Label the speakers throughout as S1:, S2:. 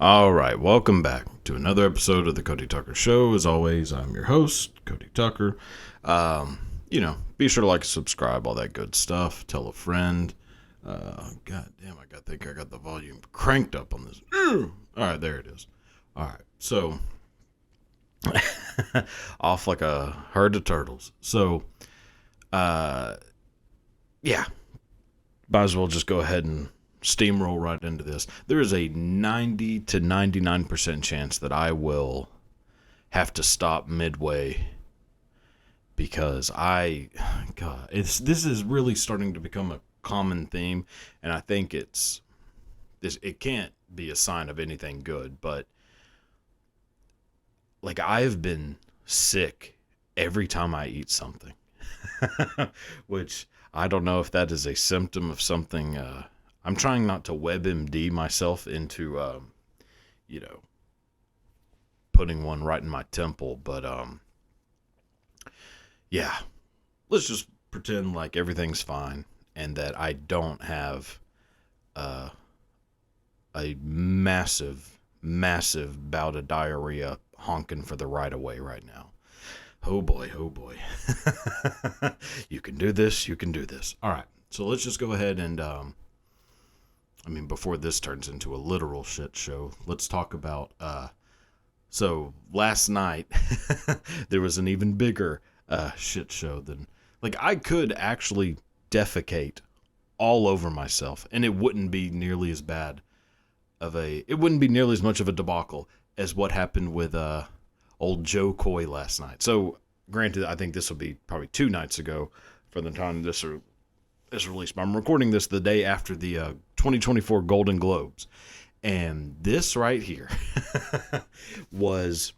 S1: All right, welcome back to another episode of the Cody Tucker Show. As always, I'm your host, Cody Tucker. Be sure to like and subscribe, all that good stuff. Tell a friend. God damn, I think I got the volume cranked up on this. All right, there it is. All right, so off like a herd of turtles. So, might as well just go ahead and steamroll right into this. There is a 90 to 99% chance that I will have to stop midway because this is really starting to become a common theme, and I think it can't be a sign of anything good, but like I've been sick every time I eat something, which I don't know if that is a symptom of something. I'm trying not to WebMD myself into, putting one right in my temple. But, let's just pretend like everything's fine and that I don't have a massive, massive bout of diarrhea honking for the right of way right now. Oh boy, oh boy. You can do this, you can do this. All right, so let's just go ahead and, before this turns into a literal shit show, let's talk about, so last night, there was an even bigger shit show than, like, I could actually defecate all over myself, and it wouldn't be nearly as bad it wouldn't be nearly as much of a debacle as what happened with old Joe Coy last night. So, granted, I think this will be probably 2 nights ago for the time this released. But I'm recording this the day after the 2024 Golden Globes. And this right here was,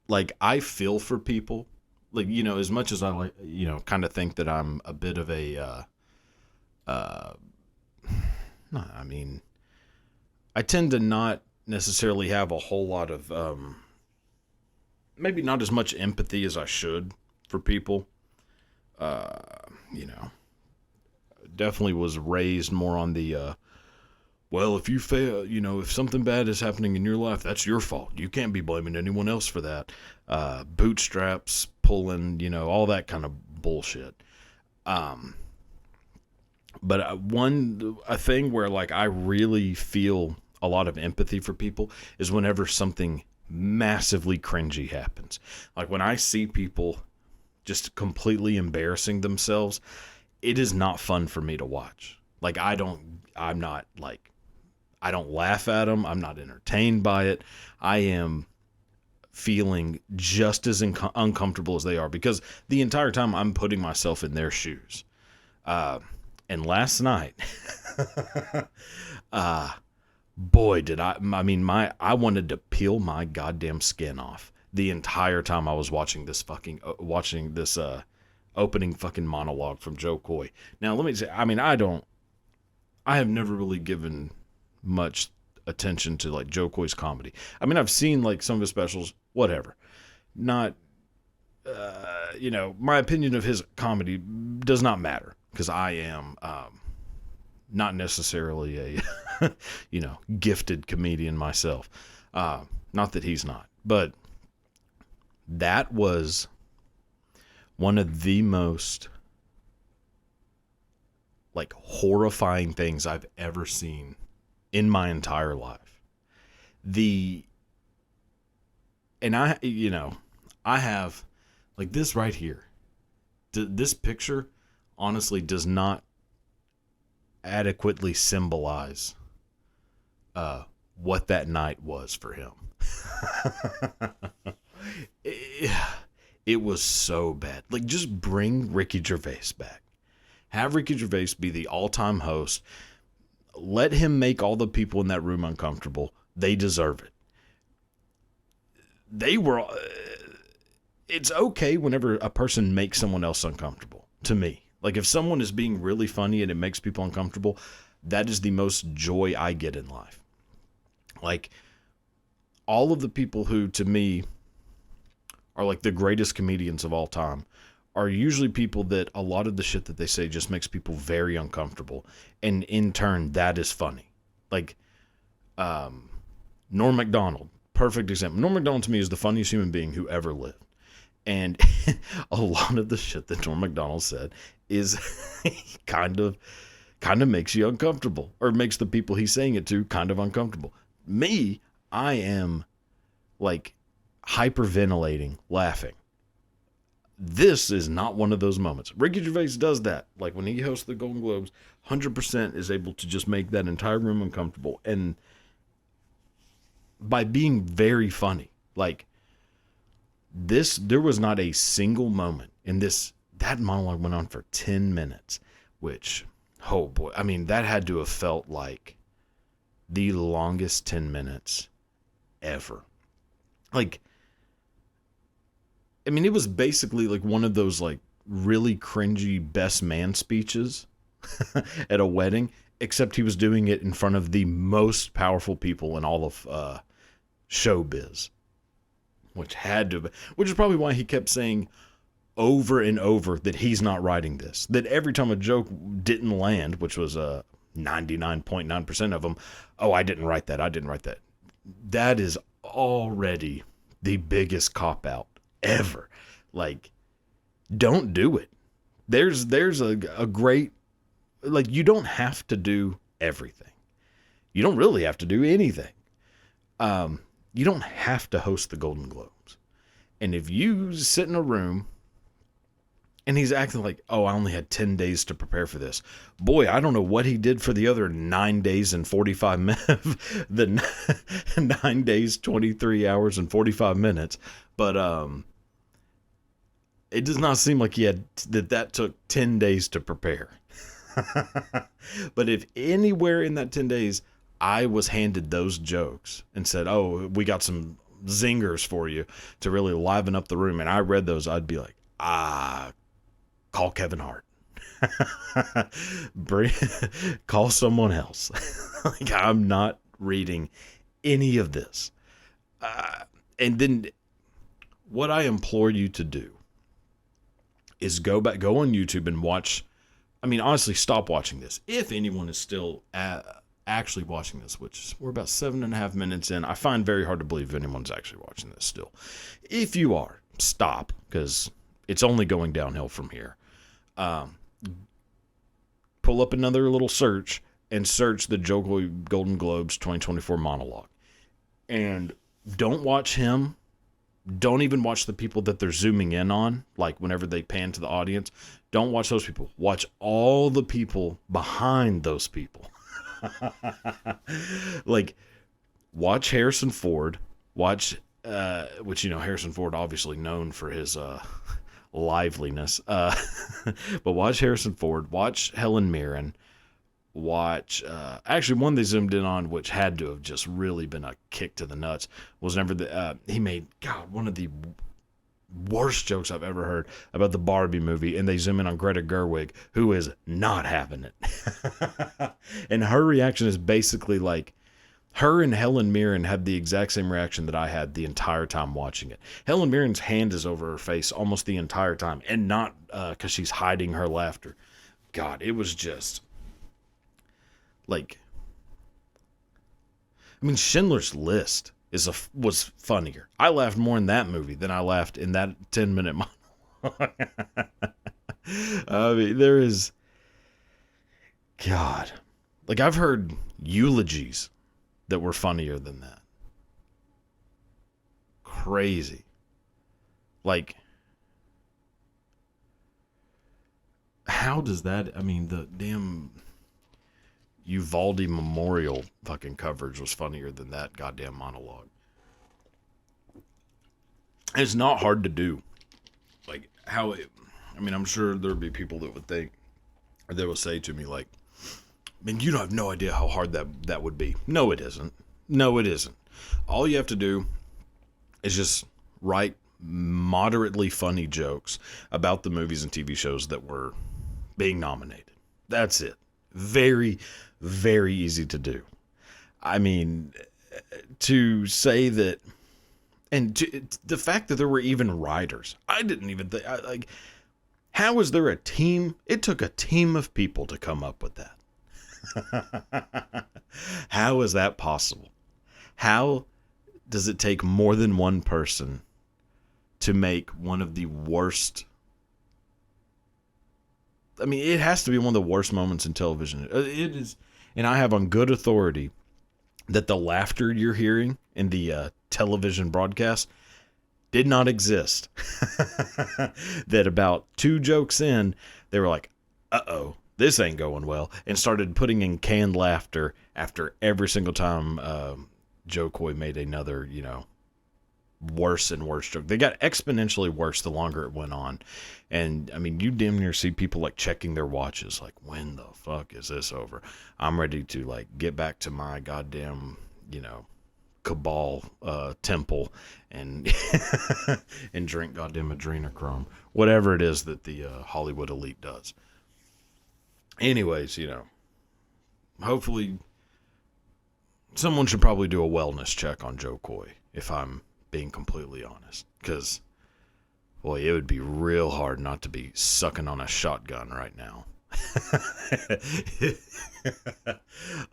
S1: like, I feel for people. Like, as much as I, kind of think that I'm a bit of a, I tend to not necessarily have a whole lot of, maybe not as much empathy as I should for people. Definitely was raised more on the, well, if you fail, if something bad is happening in your life, that's your fault. You can't be blaming anyone else for that. Bootstraps, pulling, all that kind of bullshit. But a thing where, like, I really feel a lot of empathy for people is whenever something massively cringy happens. Like, when I see people just completely embarrassing themselves, it is not fun for me to watch. Like, I don't laugh at them. I'm not entertained by it. I am feeling just as uncomfortable as they are, because the entire time I'm putting myself in their shoes. And last night, boy, did I wanted to peel my goddamn skin off the entire time I was watching this opening fucking monologue from Joe Coy. Now, let me say, I have never really given much attention to, like, Joe Coy's comedy. I've seen, like, some of his specials, whatever. Not, my opinion of his comedy does not matter, because I am not necessarily a, gifted comedian myself. Not that he's not, but that was one of the most, like, horrifying things I've ever seen in my entire life. I have, like, this right here. This picture honestly does not adequately symbolize what that night was for him. It was so bad. Like, just bring Ricky Gervais back. Have Ricky Gervais be the all-time host. Let him make all the people in that room uncomfortable. They deserve it. It's okay whenever a person makes someone else uncomfortable, to me. Like, if someone is being really funny and it makes people uncomfortable, that is the most joy I get in life. Like, all of the people who, to me, are like the greatest comedians of all time are usually people that a lot of the shit that they say just makes people very uncomfortable. And in turn, that is funny. Like, Norm Macdonald, perfect example. Norm Macdonald to me is the funniest human being who ever lived. And a lot of the shit that Norm Macdonald said is kind of makes you uncomfortable, or makes the people he's saying it to kind of uncomfortable. Me, I am like hyperventilating, laughing. This is not one of those moments. Ricky Gervais does that. Like when he hosts the Golden Globes, 100% is able to just make that entire room uncomfortable. And by being very funny, like this, there was not a single moment in this. That monologue went on for 10 minutes, which, oh boy, I mean, that had to have felt like the longest 10 minutes ever. Like, I mean, it was basically like one of those like really cringy best man speeches at a wedding, except he was doing it in front of the most powerful people in all of showbiz, which is probably why he kept saying over and over that he's not writing this. That every time a joke didn't land, which was 99.9% of them, oh, I didn't write that. That is already the biggest cop-out ever. Like, don't do it. There's a great, like, you don't have to do everything. You don't really have to do anything. You don't have to host the Golden Globes. And if you sit in a room and he's acting like, oh, I only had 10 days to prepare for this. Boy, I don't know what he did for the other 9 days and 45 minutes, the 9 days, 23 hours and 45 minutes. But it does not seem like he had that took 10 days to prepare. But if anywhere in that 10 days I was handed those jokes and said, oh, we got some zingers for you to really liven up the room, and I read those, I'd be like, call Kevin Hart. Call someone else. Like, I'm not reading any of this. And then what I implore you to do is go on YouTube and watch. I mean, honestly, stop watching this. If anyone is still actually watching this, which we're about 7.5 minutes in, I find very hard to believe anyone's actually watching this still. If you are, stop, because it's only going downhill from here. Pull up another little search and search the Golden Globes 2024 monologue. And don't watch him. Don't even watch the people that they're zooming in on, like whenever they pan to the audience. Don't watch those people. Watch all the people behind those people. Like, watch Harrison Ford. Watch, which, you know, Harrison Ford obviously known for his liveliness. But watch Harrison Ford. Watch Helen Mirren. Watch, actually one they zoomed in on, which had to have just really been a kick to the nuts, was whenever he made, God, one of the worst jokes I've ever heard about the Barbie movie, and they zoom in on Greta Gerwig, who is not having it. And her reaction is basically like, her and Helen Mirren had the exact same reaction that I had the entire time watching it. Helen Mirren's hand is over her face almost the entire time, and not because she's hiding her laughter. God, it was just like, I mean, Schindler's List was funnier. I laughed more in that movie than I laughed in that 10-minute monologue. I mean, there is, God, like, I've heard eulogies that were funnier than that. Crazy. Like, how does that, I mean, the damn Uvalde Memorial fucking coverage was funnier than that goddamn monologue. It's not hard to do. Like, how it, I mean, I'm sure there'd be people that would think, or they will say to me, like, man, you don't have no idea how hard that would be. No, it isn't. No, it isn't. All you have to do is just write moderately funny jokes about the movies and TV shows that were being nominated. That's it. Very, very easy to do. I mean, to say that, and the fact that there were even writers, I didn't even think, like, how is there a team? It took a team of people to come up with that. How is that possible? How does it take more than one person to make one of the worst? I mean, it has to be one of the worst moments in television. It is, and I have on good authority that the laughter you're hearing in the television broadcast did not exist. That about 2 jokes in, they were like, uh-oh, this ain't going well, and started putting in canned laughter after every single time Joe Coy made another, worse and worse joke. They got exponentially worse the longer it went on. And I mean, you damn near see people like checking their watches, like, when the fuck is this over? I'm ready to like get back to my goddamn, cabal temple and and drink goddamn adrenochrome, whatever it is that the Hollywood elite does. Anyways, hopefully someone should probably do a wellness check on Joe Coy, if I'm being completely honest, because boy, it would be real hard not to be sucking on a shotgun right now.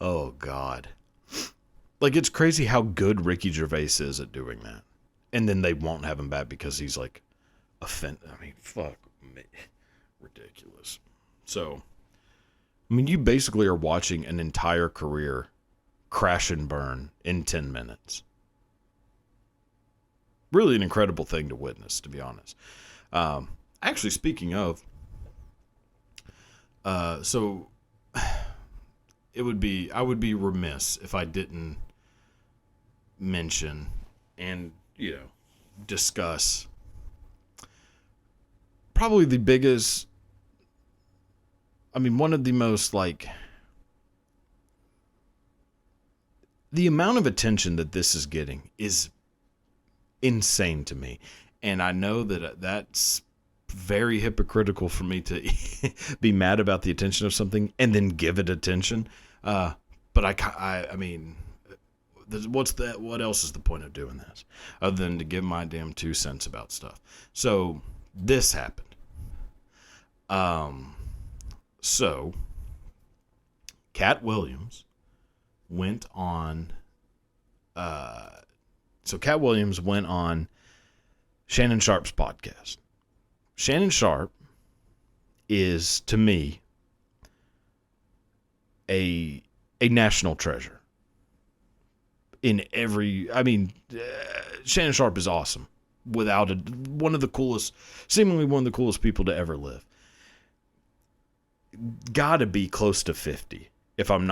S1: Oh God. Like, it's crazy how good Ricky Gervais is at doing that. And then they won't have him back because he's like offended. I mean, fuck me. Ridiculous. So, I mean, you basically are watching an entire career crash and burn in 10 minutes. Really an incredible thing to witness, to be honest. Actually, speaking of, so I would be remiss if I didn't mention and, discuss probably the biggest, one of the most, like, the amount of attention that this is getting is insane to me. And I know that that's very hypocritical for me to be mad about the attention of something and then give it attention. But I mean, what else is the point of doing this other than to give my damn 2 cents about stuff? So this happened. So Katt Williams went on, Katt Williams went on Shannon Sharpe's podcast. Shannon Sharpe is, to me, a national treasure. Shannon Sharpe is awesome. Seemingly one of the coolest people to ever live. Gotta be close to 50. If I'm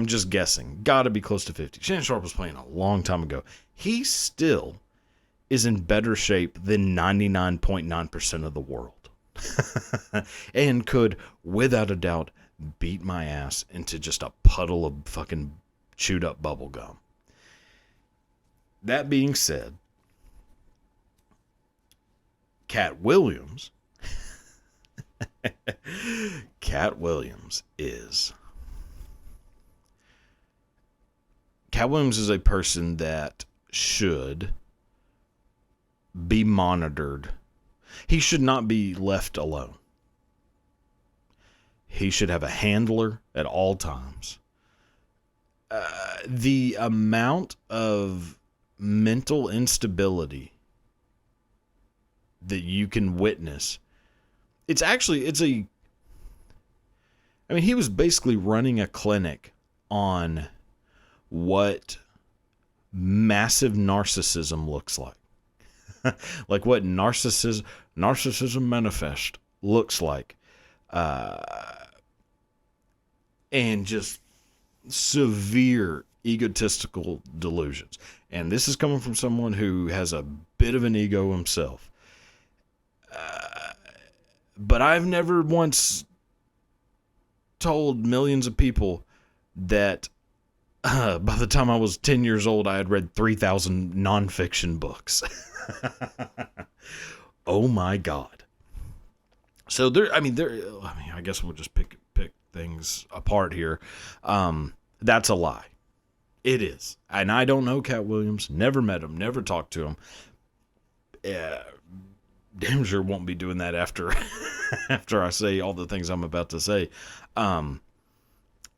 S1: just guessing, gotta be close to 50. Shannon Sharpe was playing a long time ago. He still is in better shape than 99.9% of the world. And could, without a doubt, beat my ass into just a puddle of fucking chewed up bubble gum. That being said, Katt Williams is a person that should be monitored. He should not be left alone. He should have a handler at all times. The amount of mental instability that you can witness, he was basically running a clinic on what massive narcissism looks like. Like what narcissism manifest looks like. And just severe egotistical delusions. And this is coming from someone who has a bit of an ego himself. But I've never once told millions of people that by the time I was 10 years old, I had read 3,000 nonfiction books. Oh my God. So I guess we'll just pick things apart here. That's a lie. It is. And I don't know Katt Williams, never met him, never talked to him. Damn sure won't be doing that after I say all the things I'm about to say.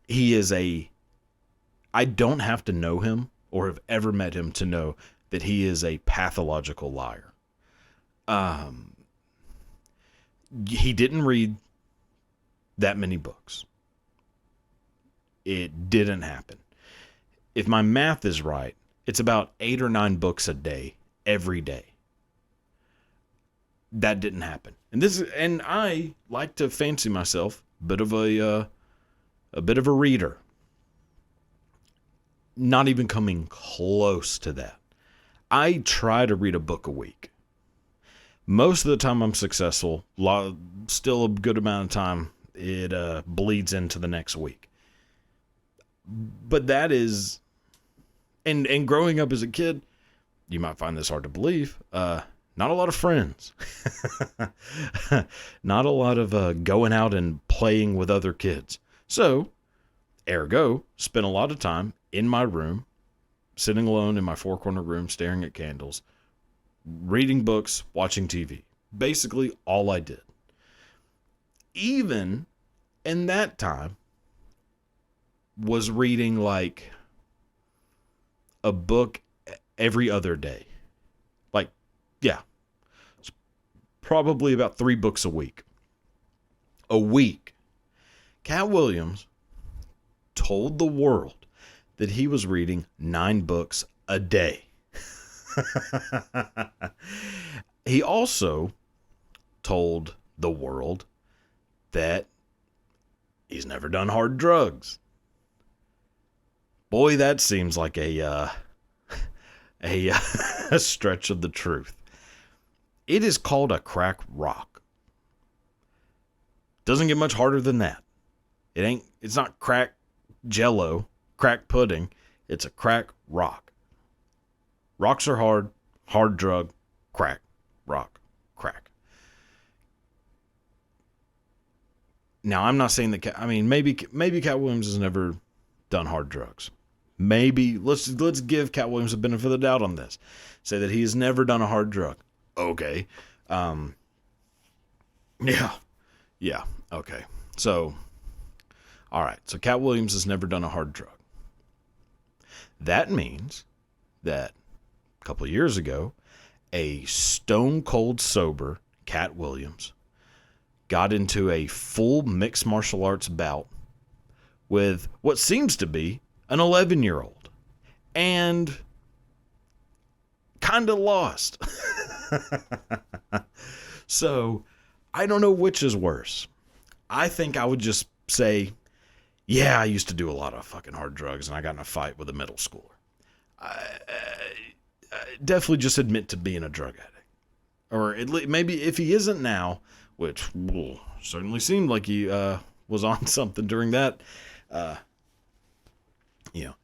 S1: He is a I don't have to know him or have ever met him to know that he is a pathological liar. He didn't read that many books. It didn't happen. If my math is right, it's about 8 or 9 books a day, every day. That didn't happen. And I like to fancy myself a bit of a reader. Not even coming close to that. I try to read a book a week. Most of the time I'm successful. Still a good amount of time it bleeds into the next week. But that is, and growing up as a kid, you might find this hard to believe, not a lot of friends. Not a lot of going out and playing with other kids. So, ergo, spent a lot of time in my room, sitting alone in my 4-corner room, staring at candles, reading books, watching TV. Basically, all I did. Even in that time, was reading like a book every other day. Like, yeah. It's probably about 3 books a week. A week. Katt Williams told the world that he was reading 9 books a day. He also told the world that he's never done hard drugs. Boy, that seems like a stretch of the truth. It is called a crack rock. Doesn't get much harder than that. It's not crack jello, crack pudding. It's a crack rock. Rocks are hard drug, crack, rock, crack. Now, I'm not saying that, maybe Katt Williams has never done hard drugs. Maybe, let's give Katt Williams the benefit of the doubt on this. Say that he has never done a hard drug. Okay. Yeah, okay. So, all right. So Katt Williams has never done a hard drug. That means that a couple of years ago, a stone cold sober Katt Williams got into a full mixed martial arts bout with what seems to be an 11-year-old, and kind of lost. So, I don't know which is worse. I think I would just say, yeah, I used to do a lot of fucking hard drugs, and I got in a fight with a middle schooler. I definitely just admit to being a drug addict. Or at least, maybe if he isn't now, which certainly seemed like he was on something during that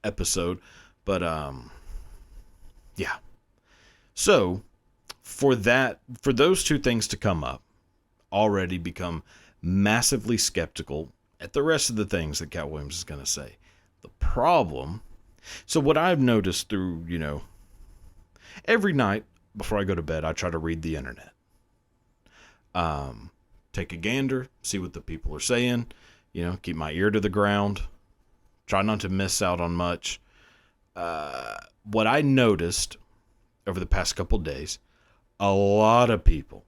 S1: episode. But yeah. So for those two things to come up, already become massively skeptical at the rest of the things that Katt Williams is going to say. The problem, so what I've noticed through, every night before I go to bed, I try to read the internet. Take a gander, see what the people are saying, keep my ear to the ground, try not to miss out on much. What I noticed over the past couple days, a lot of people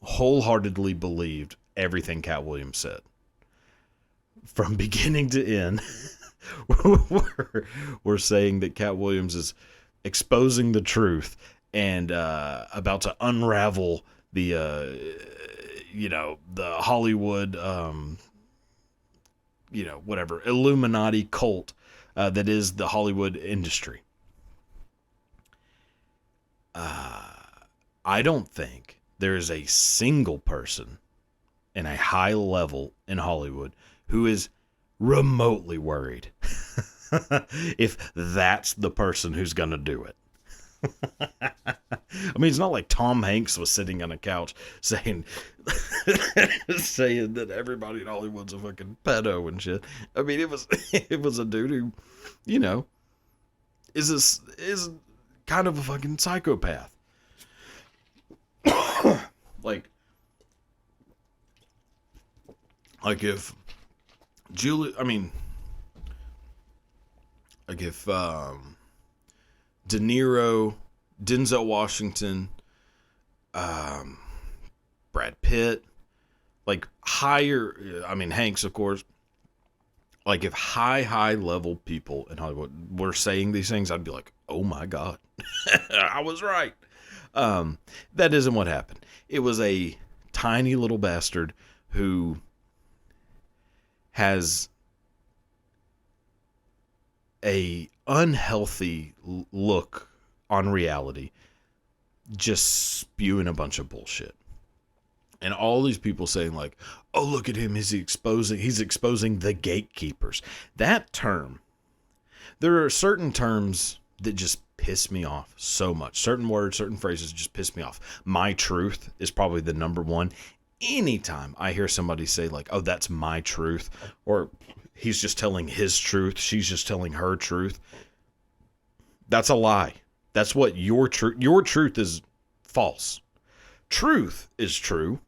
S1: wholeheartedly believed everything Katt Williams said. From beginning to end, we're saying that Katt Williams is exposing the truth and about to unravel the Hollywood, whatever, Illuminati cult that is the Hollywood industry. I don't think there is a single person in a high level in Hollywood who is remotely worried if that's the person who's going to do it. It's not like Tom Hanks was sitting on a couch saying that everybody in Hollywood's a fucking pedo and shit. It was a dude who, is kind of a fucking psychopath. like if Like if De Niro, Denzel Washington, Brad Pitt, like higher, I mean, Hanks, of course. Like if high level people in Hollywood were saying these things, I'd be like, oh my God, I was right. That isn't what happened. It was a tiny little bastard who has a unhealthy look on reality, just spewing a bunch of bullshit. And all these people saying like, oh, look at him, he's exposing the gatekeepers. That term, there are certain terms that just piss me off so much. Certain words, certain phrases just piss me off. My truth is probably the number one. Anytime I hear somebody say like, oh, that's my truth, or he's just telling his truth, she's just telling her truth, that's a lie. That's what your truth is false. Truth is true.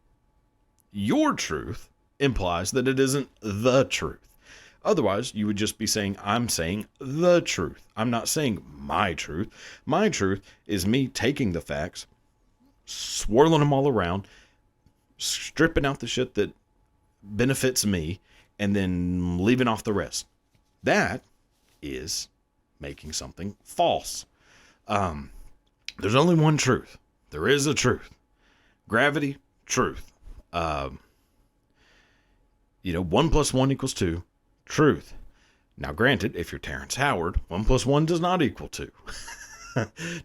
S1: Your truth implies that it isn't the truth. Otherwise, you would just be saying, I'm saying the truth. I'm not saying my truth. My truth is me taking the facts, swirling them all around, stripping out the shit that benefits me, and then leaving off the rest. That is making something false. There's only one truth. There is a truth. Gravity, truth. 1 + 1 = 2, truth. Now, granted, if you're Terrence Howard, 1 + 1 does not equal 2.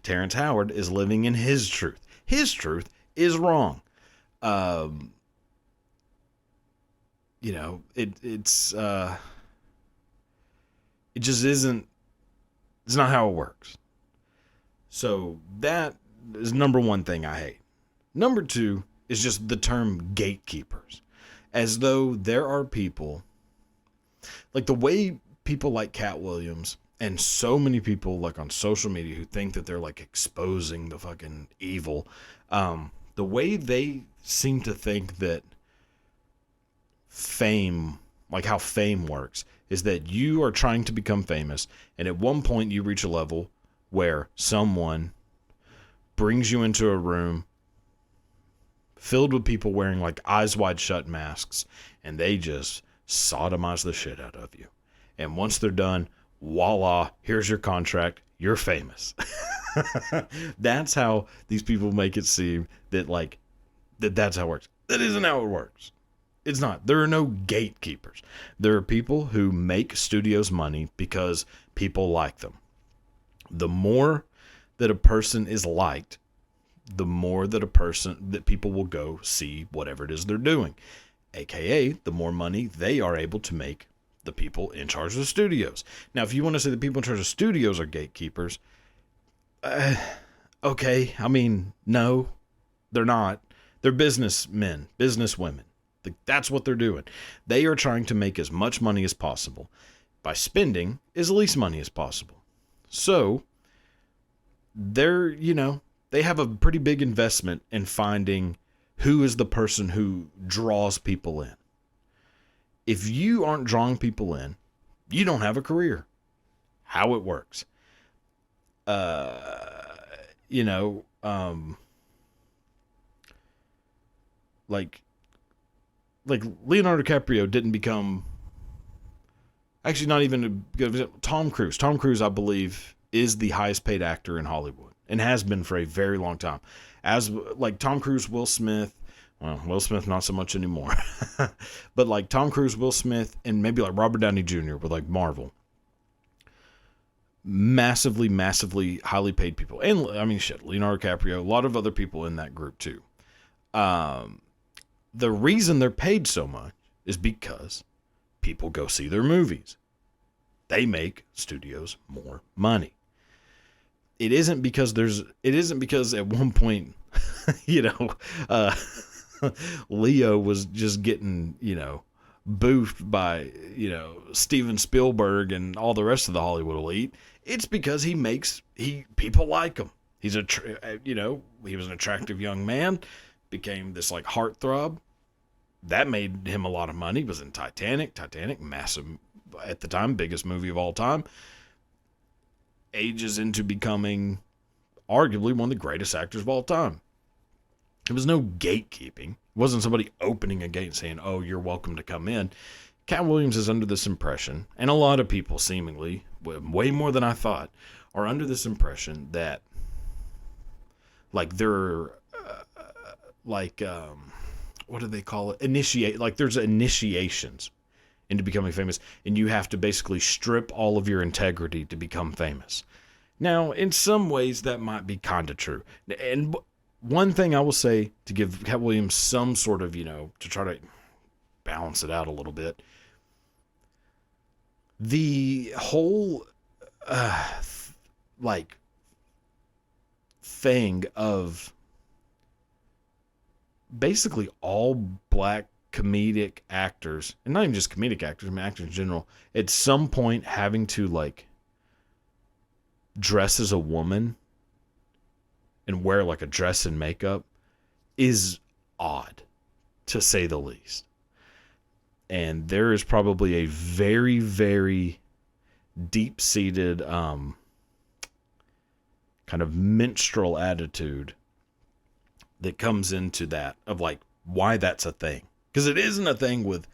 S1: Terrence Howard is living in his truth. His truth is wrong. It just isn't. It's not how it works. So that is number one thing I hate. Number two is just the term gatekeepers. As though there are people, like the way people like Katt Williams and so many people like on social media who think that they're like exposing the fucking evil, the way they seem to think that fame, like how fame works, is that you are trying to become famous, and at one point you reach a level where someone brings you into a room filled with people wearing like eyes wide shut masks, and they just sodomize the shit out of you. And once they're done, voila, here's your contract, you're famous. That's how these people make it seem that like that's how it works. That isn't how it works. It's not. There are no gatekeepers. There are people who make studios money because people like them. The more that a person is liked, the more that people will go see whatever it is they're doing. AKA, the more money they are able to make the people in charge of the studios. Now, if you want to say the people in charge of studios are gatekeepers, okay. I mean, no, they're not. They're businessmen, businesswomen. That's what they're doing. They are trying to make as much money as possible by spending as least money as possible. So, they have a pretty big investment in finding who is the person who draws people in. If you aren't drawing people in, you don't have a career. How it works. Like Leonardo DiCaprio didn't become, actually not even a good example, Tom Cruise. Tom Cruise, I believe, is the highest paid actor in Hollywood and has been for a very long time. As like Tom Cruise, Will Smith, well, Will Smith not so much anymore, but like Tom Cruise, Will Smith, and maybe like Robert Downey Jr. with like Marvel. Massively highly paid people. And I mean, shit, Leonardo DiCaprio, a lot of other people in that group too. The reason they're paid so much is because people go see their movies. They make studios more money. It isn't because at one point, Leo was just getting, boofed by, Steven Spielberg and all the rest of the Hollywood elite. It's because people like him. He was an attractive young man, became this like heartthrob. That made him a lot of money. He was in Titanic, massive at the time, biggest movie of all time. ages into becoming arguably one of the greatest actors of all time. It was no gatekeeping. It wasn't somebody opening a gate and saying, oh, you're welcome to come in. Katt Williams is under this impression, and a lot of people seemingly, way more than I thought, are under this impression that, like, they're, what do they call it? Like, there's initiations into becoming famous, and you have to basically strip all of your integrity to become famous. Now, in some ways, that might be kind of true. And one thing I will say to give Katt Williams some sort of, to try to balance it out a little bit, the whole, thing of basically all black comedic actors, and not even just comedic actors, I mean actors in general, at some point having to, dress as a woman and wear, a dress and makeup is odd, to say the least. And there is probably a very, very deep-seated kind of minstrel attitude that comes into that of, why that's a thing. Because it isn't a thing with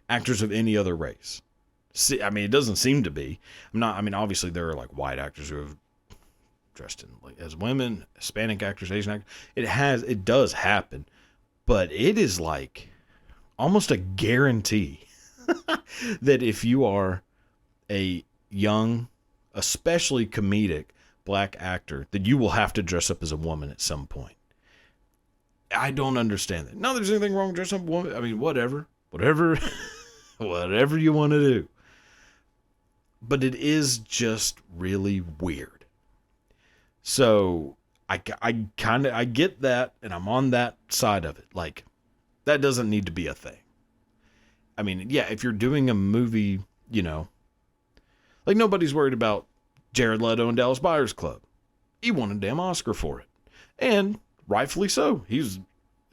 S1: actors of any other race. See, I mean, it doesn't seem to be. Obviously there are white actors who have dressed in as women, Hispanic actors, Asian actors. It does happen, but it is almost a guarantee that if you are a young, especially comedic black actor, that you will have to dress up as a woman at some point. I don't understand that. Not that there's anything wrong with dressing up as a woman. I mean, whatever you want to do. But it is just really weird. So I get that, and I'm on that side of it. That doesn't need to be a thing. I mean, yeah, if you're doing a movie, nobody's worried about Jared Leto and Dallas Buyers Club. He won a damn Oscar for it. And rightfully so. He's,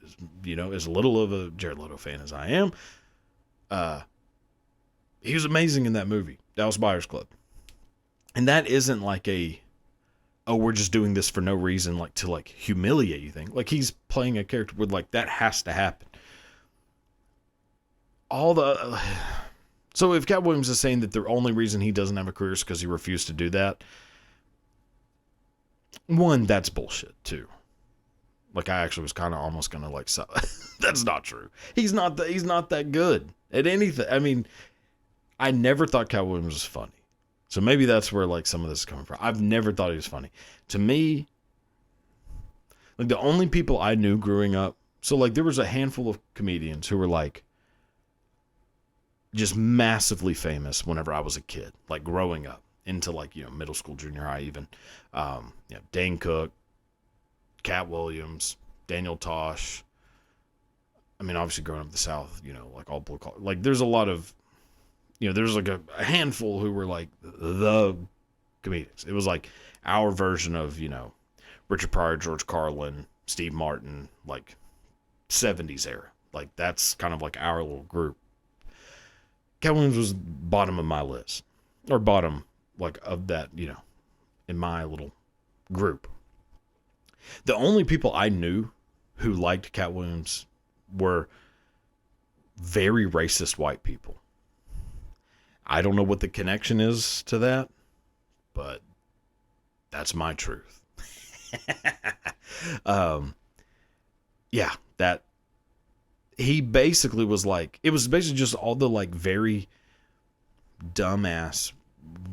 S1: as little of a Jared Leto fan as I am, he was amazing in that movie, Dallas Buyers Club. And that isn't we're just doing this for no reason, to humiliate you thing. He's playing a character with that has to happen. So if Katt Williams is saying that the only reason he doesn't have a career is because he refused to do that, one, that's bullshit too. I actually was kind of almost gonna that's not true. He's not that good at anything. I mean, I never thought Katt Williams was funny. So maybe that's where some of this is coming from. I've never thought he was funny. To me, the only people I knew growing up, so there was a handful of comedians who were just massively famous whenever I was a kid, growing up into middle school, junior high even. Dane Cook, Katt Williams, Daniel Tosh. I mean, obviously growing up in the South, all blue collar. There's a lot of, there's a handful who were the comedians. It was our version of, Richard Pryor, George Carlin, Steve Martin, 70s era. That's kind of our little group. Katt Williams was bottom of my list, or bottom of that, in my little group. The only people I knew who liked Katt Williams were very racist white people. I don't know what the connection is to that, but that's my truth. Yeah, that he basically was it was basically just all the very dumbass,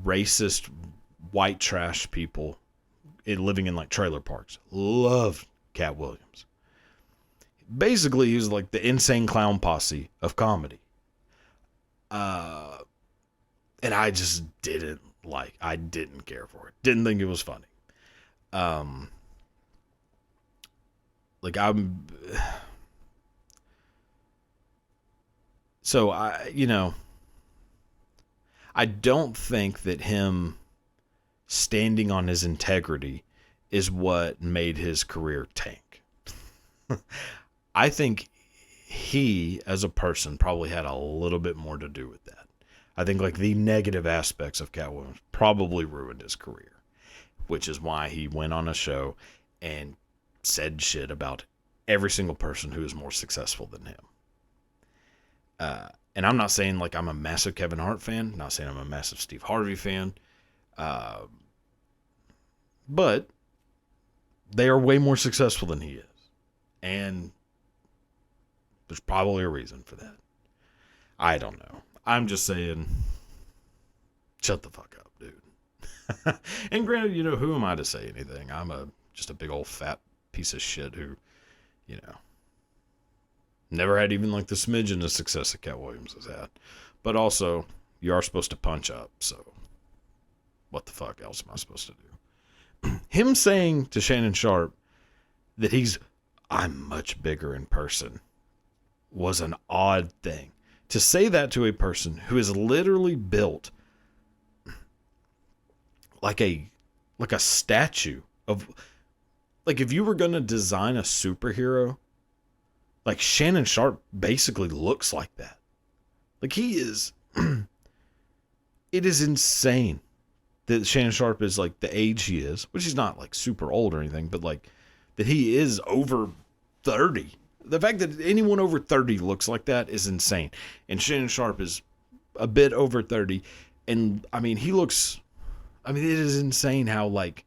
S1: racist, white trash people living in trailer parks. Loved Katt Williams. Basically, he was the insane clown posse of comedy. And I just didn't I didn't care for it. Didn't think it was funny. So I don't think that him standing on his integrity is what made his career tank. I think he, as a person, probably had a little bit more to do with that. I think the negative aspects of Katt Williams probably ruined his career. which is why he went on a show and said shit about every single person who is more successful than him. And I'm not saying like I'm a massive Kevin Hart fan, not saying I'm a massive Steve Harvey fan, but they are way more successful than he is. And there's probably a reason for that. I don't know. I'm just saying, shut the fuck up, dude. And granted, who am I to say anything? I'm just a big old fat piece of shit who, never had even like the smidgen of success that Katt Williams has had. But also, you are supposed to punch up, so what the fuck else am I supposed to do? Him saying to Shannon Sharpe that I'm much bigger in person was an odd thing. To say that to a person who is literally built like a statue of, like if you were going to design a superhero, like Shannon Sharpe basically looks like that. Like he is, it is insane that Shannon Sharpe is like the age he is, which he's not like super old or anything, but like that he is over 30. The fact that anyone over 30 looks like that is insane. And Shannon Sharpe is a bit over 30. And he looks, it is insane how like,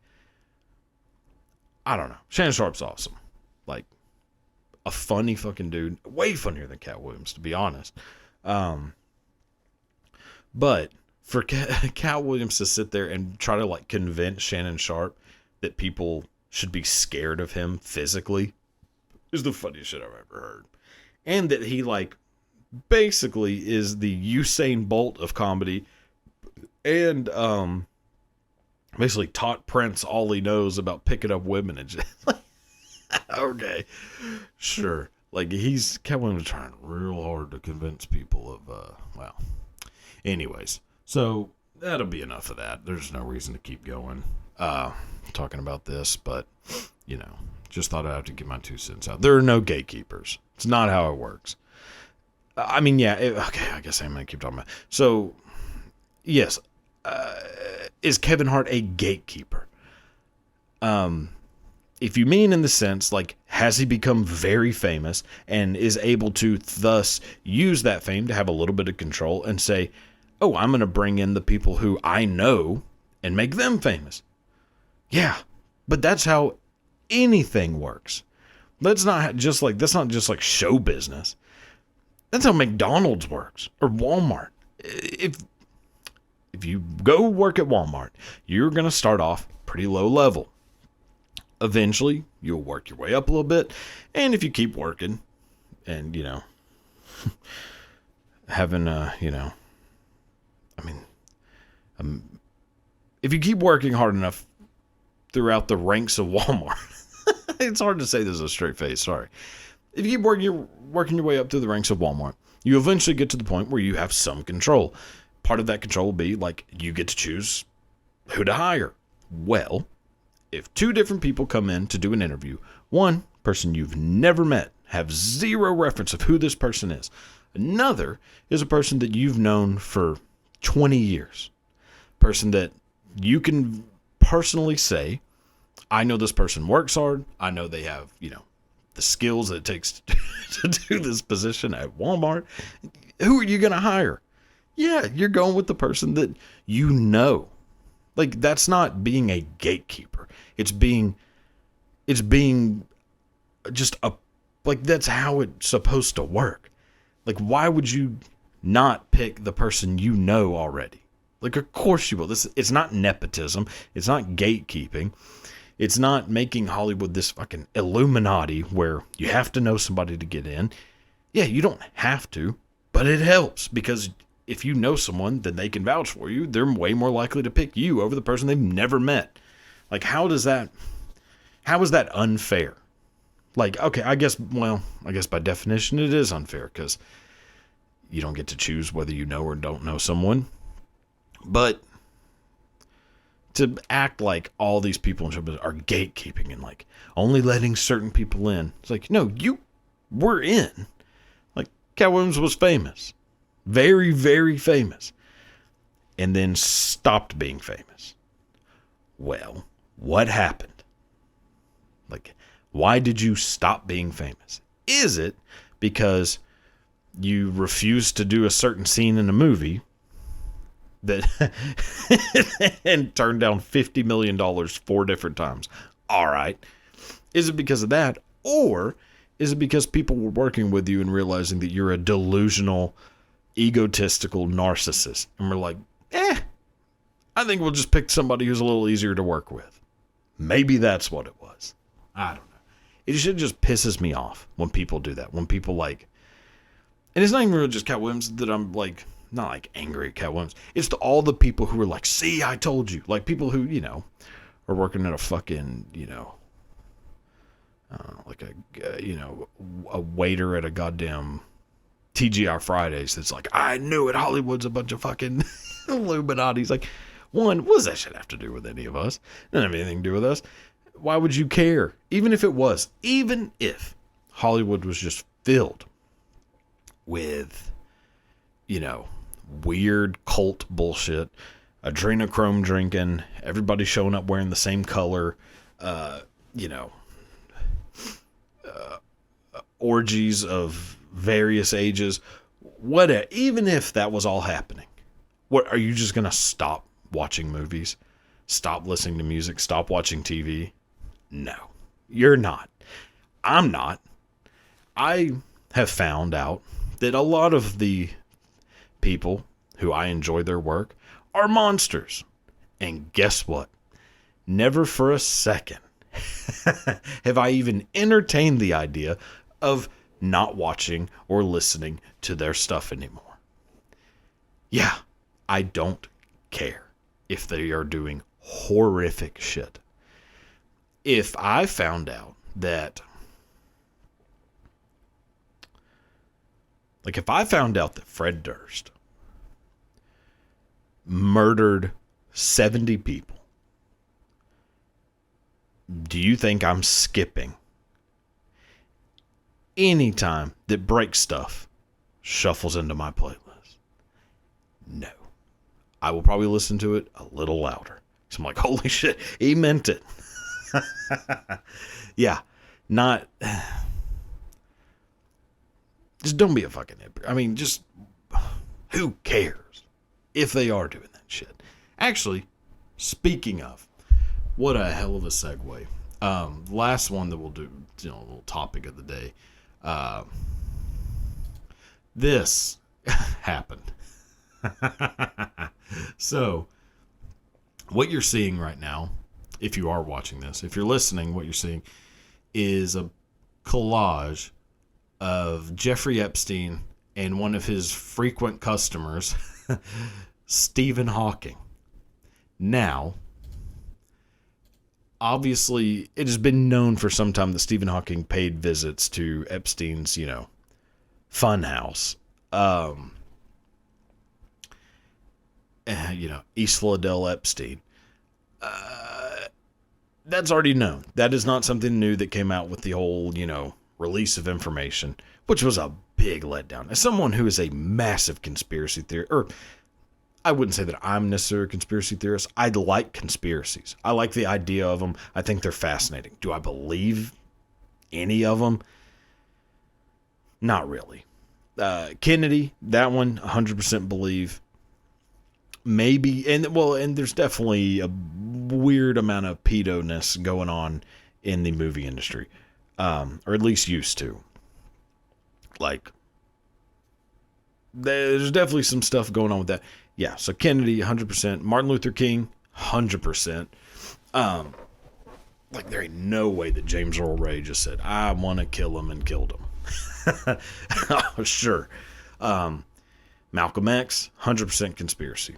S1: I don't know. Shannon Sharpe's awesome. Like a funny fucking dude. Way funnier than Katt Williams, to be honest. But for Katt Williams to sit there and try to like convince Shannon Sharpe that people should be scared of him physically is the funniest shit I've ever heard. And that he like basically is the Usain Bolt of comedy and basically taught Prince all he knows about picking up women and just like, okay, sure. Like Katt Williams trying real hard to convince people of anyways. So that'll be enough of that. There's no reason to keep going talking about this, but just thought I'd have to get my 2 cents out. There are no gatekeepers. It's not how it works. Okay, I guess I'm going to keep talking about it. So, yes, is Kevin Hart a gatekeeper? If you mean in the sense, like, has he become very famous and is able to thus use that fame to have a little bit of control and say, oh, I'm going to bring in the people who I know and make them famous. Yeah, but that's how anything works. That's not just like show business. That's how McDonald's works or Walmart. If you go work at Walmart, you're going to start off pretty low level. Eventually, you'll work your way up a little bit. And if you keep working and, having, if you keep working hard enough throughout the ranks of Walmart, it's hard to say this with a straight face, sorry. If you keep working your way up through the ranks of Walmart, you eventually get to the point where you have some control. Part of that control will be like you get to choose who to hire. Well, if 2 different people come in to do an interview, one person you've never met, have zero reference of who this person is. Another is a person that you've known for 20 years. Person that you can personally say, I know this person works hard. I know they have, the skills that it takes to do this position at Walmart. Who are you going to hire? Yeah, you're going with the person that you know. Like, that's not being a gatekeeper. It's being just that's how it's supposed to work. Like, why would you not pick the person you know already? Like, of course you will. It's not nepotism. It's not gatekeeping. It's not making Hollywood this fucking Illuminati where you have to know somebody to get in. Yeah, you don't have to, but it helps because if you know someone, then they can vouch for you. They're way more likely to pick you over the person they've never met. Like, how is that unfair? Like, okay, I guess by definition it is unfair because you don't get to choose whether you know or don't know someone. But to act like all these people in show business are gatekeeping and like only letting certain people in. It's like, no, you were in. Like, Katt Williams was famous. Very, very famous. And then stopped being famous. Well, What happened? Like, why did you stop being famous? Is it because you refused to do a certain scene in a movie that and turned down $50 million 4 different times? All right. Is it because of that? Or is it because people were working with you and realizing that you're a delusional, egotistical narcissist? And we're like, I think we'll just pick somebody who's a little easier to work with. Maybe that's what it was. I don't know. It just pisses me off when people do that. When people like, and it's not even really just Katt Williams that I'm like, not like angry at Katt Williams. It's to all the people who are like, see, I told you. Like people who, are working at a fucking, like a waiter at a goddamn TGI Fridays that's like, I knew it. Hollywood's a bunch of fucking Illuminati's. Like, one, what does that shit have to do with any of us? It doesn't have anything to do with us. Why would you care? Even if Hollywood was just filled with, weird cult bullshit, adrenochrome drinking, everybody showing up wearing the same color, orgies of various ages, whatever. Even if that was all happening, what are you just gonna stop watching movies, stop listening to music, stop watching TV? No, you're not. I'm not. I have found out that a lot of the people who I enjoy their work are monsters. And guess what? Never for a second have I even entertained the idea of not watching or listening to their stuff anymore. Yeah, I don't care if they are doing horrific shit. If I found out that, Fred Durst murdered 70 people, do you think I'm skipping any time that Break Stuff shuffles into my playlist? No. I will probably listen to it a little louder. So I'm like, holy shit, he meant it. Yeah, not. Just don't be a fucking hypocrite. I mean, just who cares if they are doing that shit? Actually, speaking of, what a hell of a segue. Last one that we'll do, a little topic of the day. This happened. So, what you're seeing right now, if you are watching this, if you're listening, what you're seeing is a collage of Jeffrey Epstein and one of his frequent customers, Stephen Hawking. Now, obviously, it has been known for some time that Stephen Hawking paid visits to Epstein's, fun house. East Philadelphia Epstein. That's already known. That is not something new that came out with the whole, release of information, which was a big letdown. As someone who is a massive conspiracy theorist, or I wouldn't say that I'm necessarily a conspiracy theorist. I like conspiracies. I like the idea of them. I think they're fascinating. Do I believe any of them? Not really. Kennedy, that one, 100% believe. Maybe, and there's definitely a weird amount of pedo-ness going on in the movie industry, or at least used to. Like, there's definitely some stuff going on with that. Yeah, so Kennedy, 100%. Martin Luther King, 100%. Like, there ain't no way that James Earl Ray just said, I want to kill him and killed him. Oh, sure. Malcolm X, 100% conspiracy.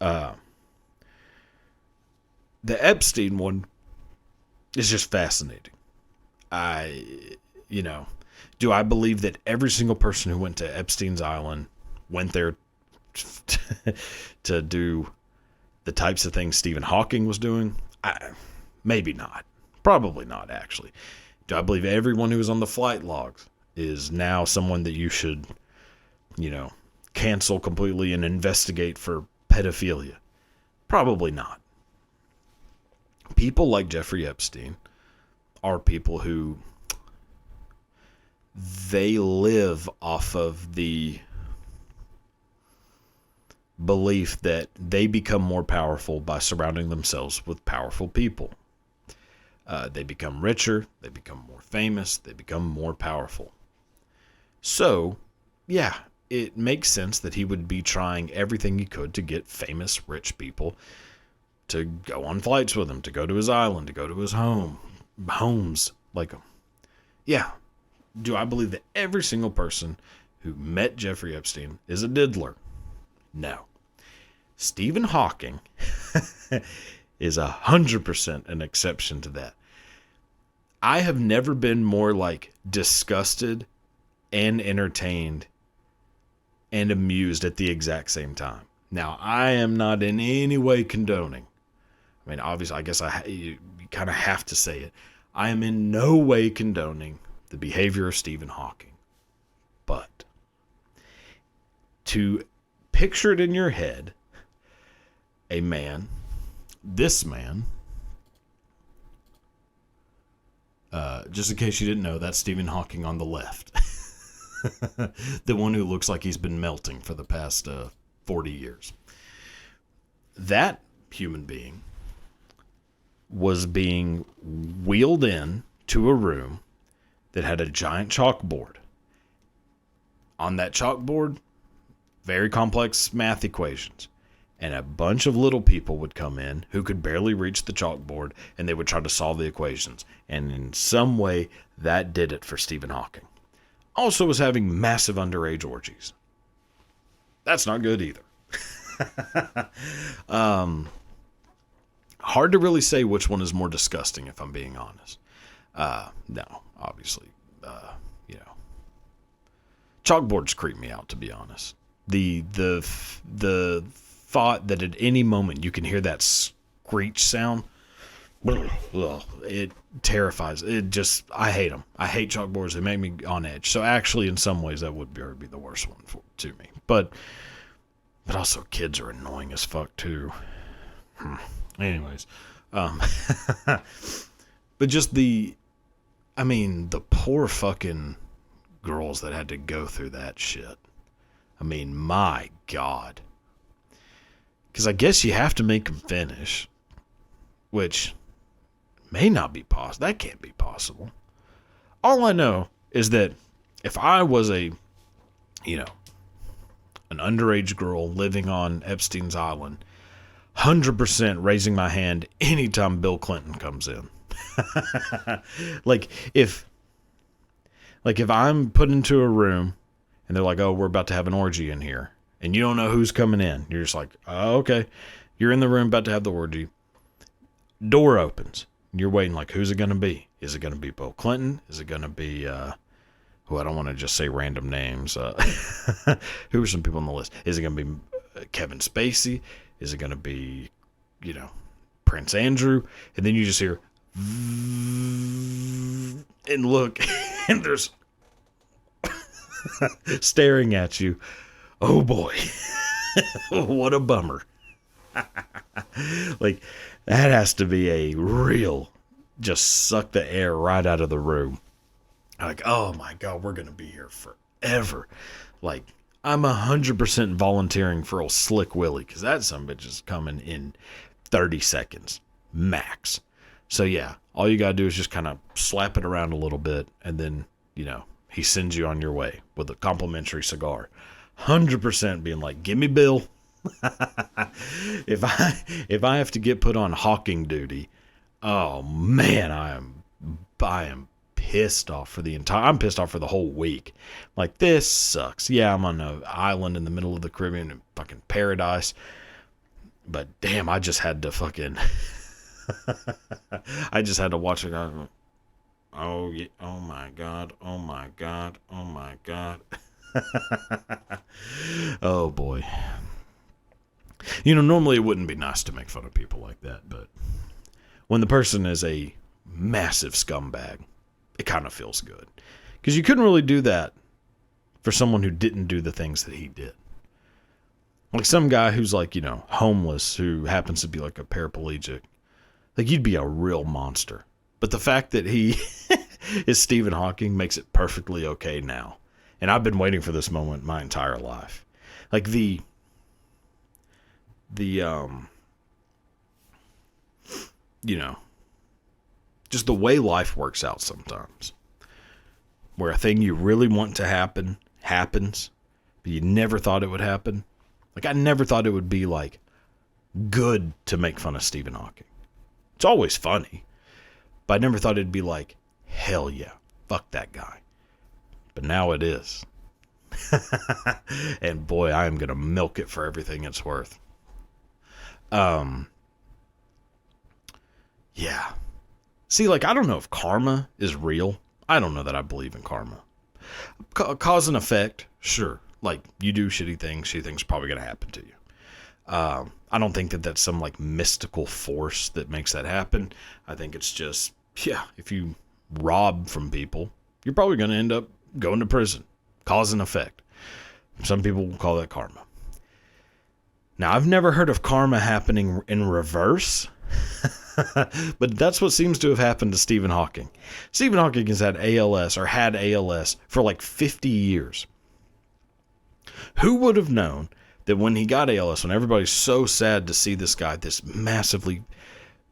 S1: The Epstein one is just fascinating. Do I believe that every single person who went to Epstein's Island went there to do the types of things Stephen Hawking was doing? Maybe not. Probably not, actually. Do I believe everyone who was on the flight logs is now someone that you should, cancel completely and investigate for pedophilia? Probably not. people like Jeffrey Epstein are people who they live off of the belief that they become more powerful by surrounding themselves with powerful people. They become richer, they become more famous, they become more powerful. So, yeah, it makes sense that he would be trying everything he could to get famous, rich people to go on flights with him, to go to his island, to go to his homes. Like, yeah. Do I believe that every single person who met Jeffrey Epstein is a diddler? No. Stephen Hawking is 100% an exception to that. I have never been more like disgusted and entertained and amused at the exact same time. Now, I am not in any way condoning. I mean, obviously, I guess you kind of have to say it. I am in no way condoning the behavior of Stephen Hawking. But to picture it in your head, this man, just in case you didn't know, that's Stephen Hawking on the left. The one who looks like he's been melting for the past 40 years. That human being was being wheeled in to a room that had a giant chalkboard. On that chalkboard, very complex math equations. And a bunch of little people would come in who could barely reach the chalkboard, and they would try to solve the equations. And in some way, that did it for Stephen Hawking. Also was having massive underage orgies. That's not good either. Hard to really say which one is more disgusting, if I'm being honest. No, obviously, chalkboards creep me out, to be honest. The thought that at any moment you can hear that screech sound, it terrifies. I hate them. I hate chalkboards. They make me on edge. So actually, in some ways, that would be the worst one to me. But also, kids are annoying as fuck too. Anyways, but just the poor fucking girls that had to go through that shit. I mean, my God. Because I guess you have to make them finish, which may not be possible. That can't be possible. All I know is that if I was an underage girl living on Epstein's island, 100% raising my hand anytime Bill Clinton comes in. Like if I'm put into a room and they're like, oh, we're about to have an orgy in here, and you don't know who's coming in. You're just like, oh, okay. You're in the room about to have the orgy. Door opens. You're waiting like, who's it going to be? Is it going to be Bill Clinton? Is it going to be, I don't want to just say random names. Who are some people on the list? Is it going to be Kevin Spacey? Is it going to be, Prince Andrew? And then you just hear, and look, and there's staring at you. Oh boy. What a bummer. Like, that has to be a real, just suck the air right out of the room. Like, oh my God, we're going to be here forever. Like, I'm 100% volunteering for old Slick Willie, because that sumbitch is coming in 30 seconds max. So yeah, all you got to do is just kind of slap it around a little bit, and then, he sends you on your way with a complimentary cigar. 100% being like, give me Bill. If I have to get put on Hawking duty, oh man, I am pissed off for I'm pissed off for the whole week. Like, this sucks. Yeah, I'm on an island in the middle of the Caribbean in fucking paradise. But damn, I just had to fucking I just had to watch it. Oh yeah, oh my God, oh my God, oh my God. Oh boy. Normally it wouldn't be nice to make fun of people like that, but when the person is a massive scumbag, it kind of feels good. Because you couldn't really do that for someone who didn't do the things that he did. Like some guy who's like, homeless, who happens to be like a paraplegic, Like, you'd be a real monster. But the fact that he is Stephen Hawking makes it perfectly okay now. And I've been waiting for this moment my entire life. Like, just the way life works out sometimes. Where a thing you really want to happen happens, but you never thought it would happen. Like, I never thought it would be, like, good to make fun of Stephen Hawking. It's always funny, but I never thought it'd be like, hell yeah, fuck that guy. But now it is. And boy, I am going to milk it for everything it's worth. Yeah. See, like, I don't know if karma is real. I don't know that I believe in karma. Cause and effect, sure. Like, you do shitty things are probably going to happen to you. I don't think that that's some, like, mystical force that makes that happen. I think it's just, if you rob from people, you're probably going to end up going to prison. Cause and effect. Some people will call that karma. Now, I've never heard of karma happening in reverse, but that's what seems to have happened to Stephen Hawking. Stephen Hawking has had ALS for like 50 years. Who would have known that when he got ALS, when everybody's so sad to see this guy, this massively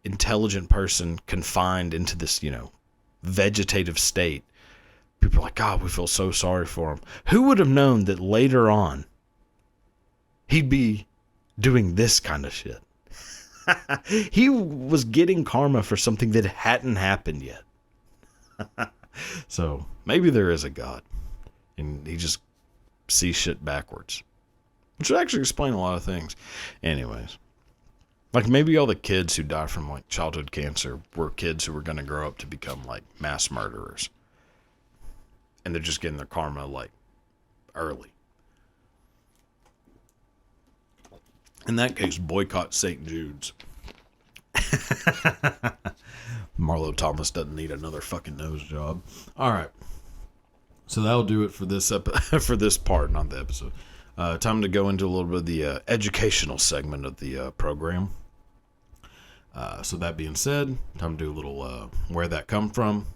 S1: intelligent person confined into this, vegetative state, people are like, God, we feel so sorry for him. Who would have known that later on he'd be doing this kind of shit? He was getting karma for something that hadn't happened yet. So maybe there is a God and he just sees shit backwards, which would actually explain a lot of things. Anyways, like, maybe all the kids who die from, like, childhood cancer were kids who were going to grow up to become, like, mass murderers. And they're just getting their karma, like, early. In that case, boycott St. Jude's. Marlo Thomas doesn't need another fucking nose job. All right. So that'll do it for this for this part, not the episode. Time to go into a little bit of the educational segment of the program. So that being said, time to do a little where that come from.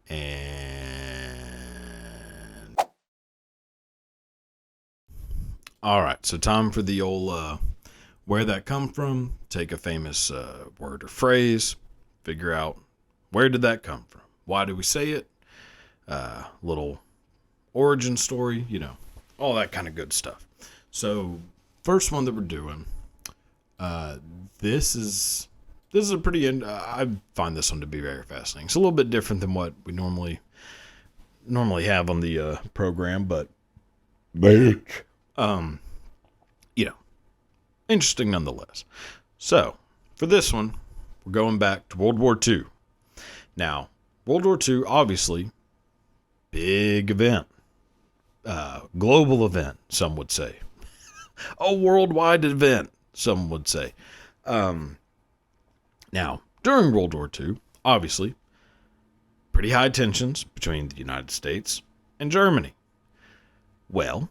S1: And all right, so time for the old where that come from. Take a famous word or phrase, figure out where did that come from? Why do we say it? Little origin story, all that kind of good stuff. So first one that we're doing, this is a pretty, I find this one to be very fascinating. It's a little bit different than what we normally have on the program, but interesting nonetheless. So for this one, we're going back to World War II. Now, World War II, obviously, big event, global event, some would say, a worldwide event, some would say. Now, during World War II, obviously, pretty high tensions between the United States and Germany. Well,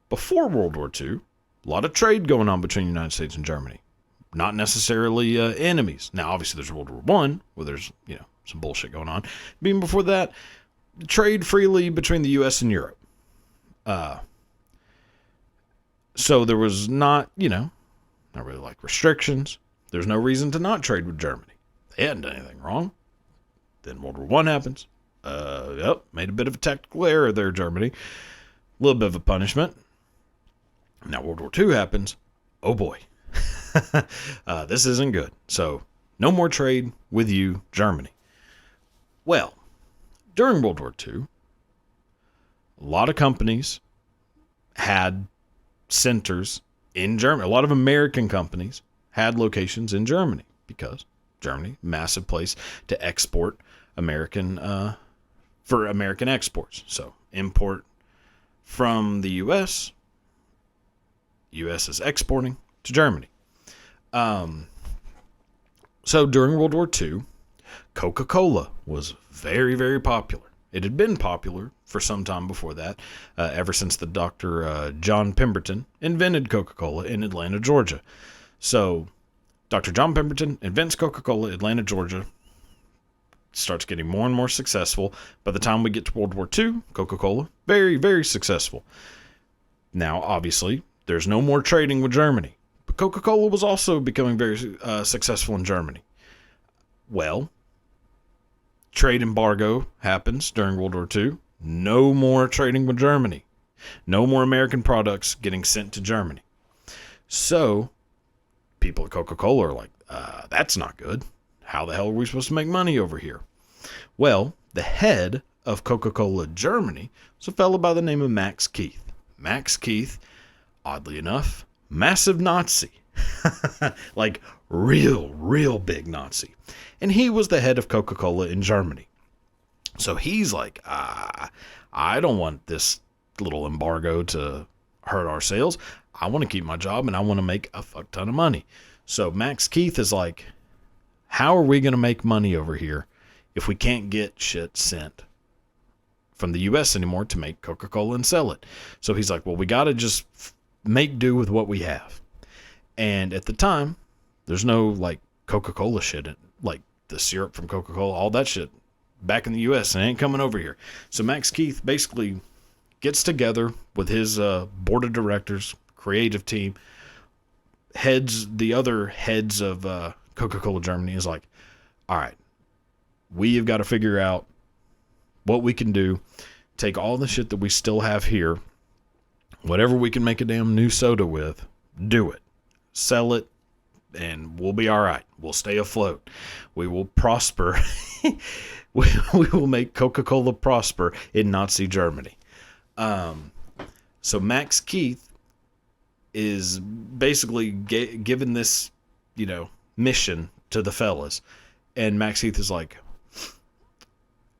S1: before World War II, a lot of trade going on between the United States and Germany. Not necessarily enemies. Now, obviously, there's World War I, where there's, some bullshit going on. Even before that, trade freely between the U.S. and Europe. So there was not really like restrictions. There's no reason to not trade with Germany. They hadn't done anything wrong. Then World War I happens. Made a bit of a tactical error there, Germany. A little bit of a punishment. Now World War II happens. Oh boy. This isn't good. So no more trade with you, Germany. Well, during World War II, a lot of companies had centers in Germany. A lot of American companies had locations in Germany because Germany, massive place to export for American exports. So import from the U.S. U.S. is exporting to Germany. So during World War II, Coca-Cola was very, very popular. It had been popular for some time before that, ever since the Dr. John Pemberton invented Coca-Cola in Atlanta, Georgia. So Dr. John Pemberton invents Coca-Cola, Atlanta, Georgia. Starts getting more and more successful. By the time we get to World War II, Coca-Cola, very, very successful. Now, obviously, there's no more trading with Germany. But Coca-Cola was also becoming very successful in Germany. Well, trade embargo happens during World War II. No more trading with Germany. No more American products getting sent to Germany. So, people at Coca-Cola are like, that's not good. How the hell are we supposed to make money over here? Well, the head of Coca-Cola Germany was a fellow by the name of Max Keith. Max Keith, oddly enough, massive Nazi. Like, real big Nazi. And he was the head of Coca-Cola in Germany. So he's like, I don't want this little embargo to hurt our sales. I want to keep my job and I want to make a fuck ton of money. So Max Keith is like, how are we going to make money over here if we can't get shit sent from the U.S. anymore to make Coca-Cola and sell it? So he's like, well, we got to just make do with what we have. And at the time, there's no like Coca-Cola shit, like the syrup from Coca-Cola, all that shit back in the U.S. and it ain't coming over here. So Max Keith basically gets together with his board of directors, creative team, the other heads of Coca-Cola Germany is like, all right, we have got to figure out what we can do. Take all the shit that we still have here, whatever we can make a damn new soda with, do it. Sell it, and we'll be all right. We'll stay afloat. We will prosper. we will make Coca-Cola prosper in Nazi Germany. So Max Keith is basically given this, mission to the fellas. And Max Keith is like,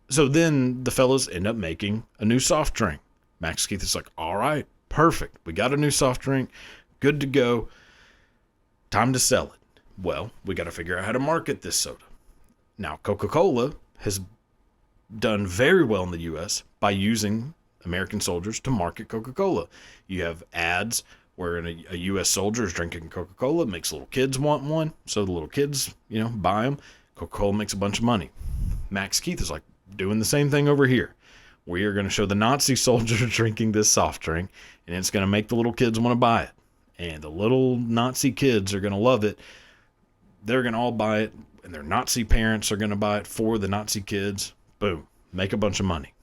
S1: so then the fellas end up making a new soft drink. Max Keith is like, all right, perfect. We got a new soft drink. Good to go. Time to sell it. Well, we got to figure out how to market this soda. Now, Coca-Cola has done very well in the U.S. by using American soldiers to market Coca-Cola. You have ads where a U.S. soldier is drinking Coca-Cola. It makes little kids want one. So the little kids, buy them. Coca-Cola makes a bunch of money. Max Keith is like doing the same thing over here. We are going to show the Nazi soldier drinking this soft drink, and it's going to make the little kids want to buy it. And the little Nazi kids are going to love it. They're going to all buy it, and their Nazi parents are going to buy it for the Nazi kids. Boom. Make a bunch of money.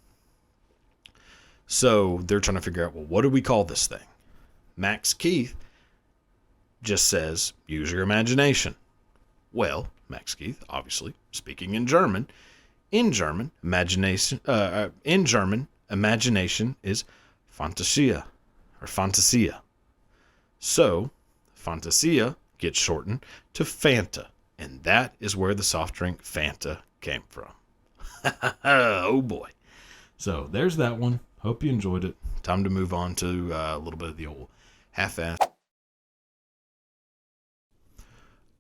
S1: So they're trying to figure out, well, what do we call this thing? Max Keith just says, use your imagination. Well, Max Keith, obviously, speaking in German, imagination is Fantasia or Fantasia. So, Fantasia gets shortened to Fanta, and that is where the soft drink Fanta came from. Oh boy. So, there's that one. Hope you enjoyed it. Time to move on to a little bit of the old half-ass.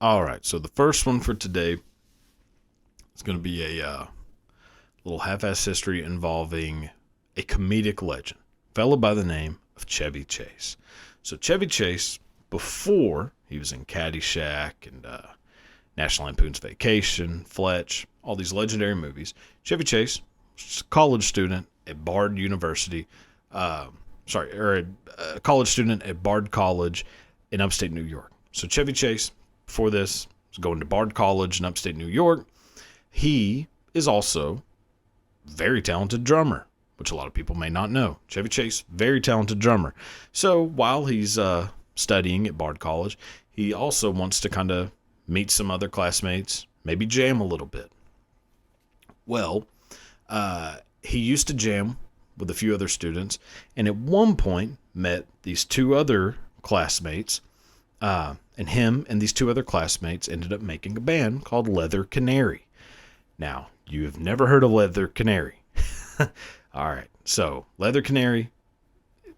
S1: Alright, so the first one for today is going to be a little half-ass history involving a comedic legend, a fellow by the name of Chevy Chase. So Chevy Chase, before he was in Caddyshack and National Lampoon's Vacation, Fletch, all these legendary movies, Chevy Chase was a college student at Bard University, a college student at Bard College in upstate New York. So Chevy Chase, before this, was going to Bard College in upstate New York. He is also a very talented drummer, which a lot of people may not know. Chevy Chase, very talented drummer. So while he's studying at Bard College, he also wants to kind of meet some other classmates, maybe jam a little bit. Well, he used to jam with a few other students, and at one point met these two other classmates, and him and these two other classmates ended up making a band called Leather Canary. Now, you have never heard of Leather Canary. All right, so Leather Canary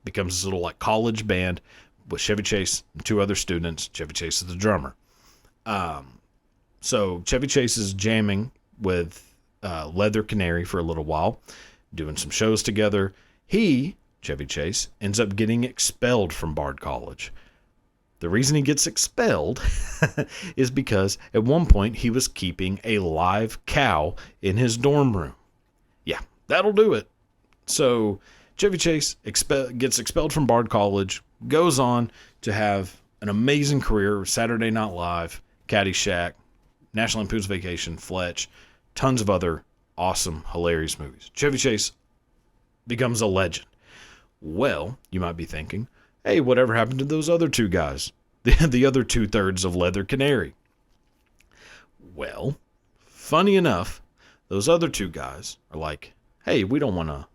S1: becomes this little like college band with Chevy Chase and two other students. Chevy Chase is the drummer. So Chevy Chase is jamming with Leather Canary for a little while, doing some shows together. Chevy Chase, ends up getting expelled from Bard College. The reason he gets expelled is because at one point he was keeping a live cow in his dorm room. Yeah, that'll do it. So Chevy Chase gets expelled from Bard College, goes on to have an amazing career, Saturday Night Live, Caddyshack, National Lampoon's Vacation, Fletch, tons of other awesome, hilarious movies. Chevy Chase becomes a legend. Well, you might be thinking, hey, whatever happened to those other two guys? The other 2/3 of Leather Canary. Well, funny enough, those other two guys are like, hey, we don't want to,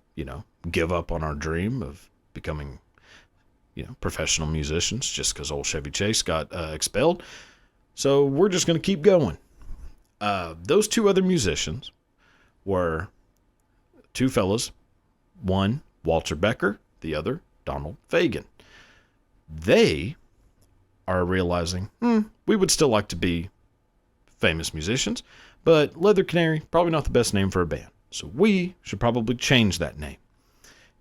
S1: give up on our dream of becoming, professional musicians just because old Chevy Chase got expelled. So we're just going to keep going. Those two other musicians were two fellas. One, Walter Becker. The other, Donald Fagen. They are realizing, we would still like to be famous musicians, but Leather Canary, probably not the best name for a band. So we should probably change that name.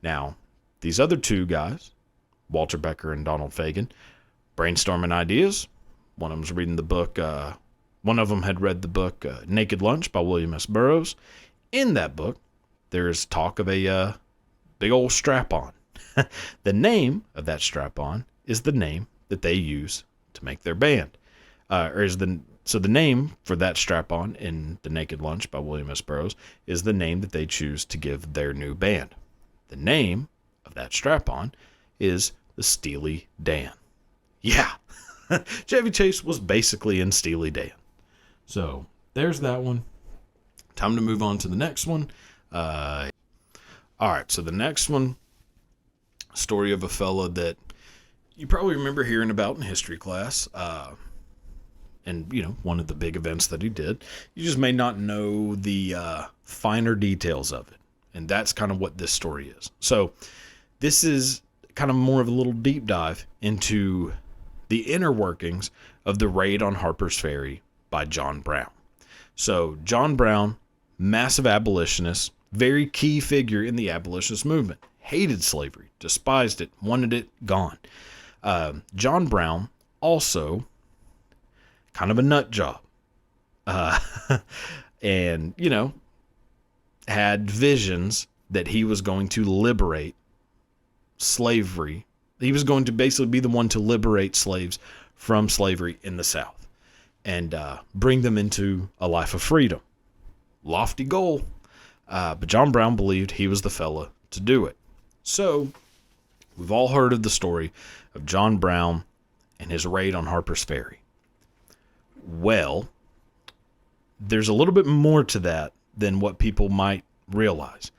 S1: Now, these other two guys, Walter Becker and Donald Fagen, brainstorming ideas. One of them was reading the book, one of them had read the book Naked Lunch by William S. Burroughs. In that book, there's talk of a big old strap-on. The name of that strap-on is the name that they use to make their band. So the name for that strap-on in The Naked Lunch by William S. Burroughs is the name that they choose to give their new band. The name of that strap-on is the Steely Dan. Yeah, Chevy Chase was basically in Steely Dan. So there's that one. Time to move on to the next one. All right, so the next one, story of a fella that you probably remember hearing about in history class, and, one of the big events that he did. You just may not know the finer details of it, and that's kind of what this story is. So this is kind of more of a little deep dive into the inner workings of the raid on Harper's Ferry by John Brown. So John Brown, massive abolitionist, very key figure in the abolitionist movement, hated slavery, despised it, wanted it gone. John Brown, also kind of a nut job, and, had visions that he was going to liberate slavery. He was going to basically be the one to liberate slaves from slavery in the South and bring them into a life of freedom. Lofty goal, but John Brown believed he was the fella to do it. So we've all heard of the story of John Brown and his raid on Harper's Ferry. Well, there's a little bit more to that than what people might realize.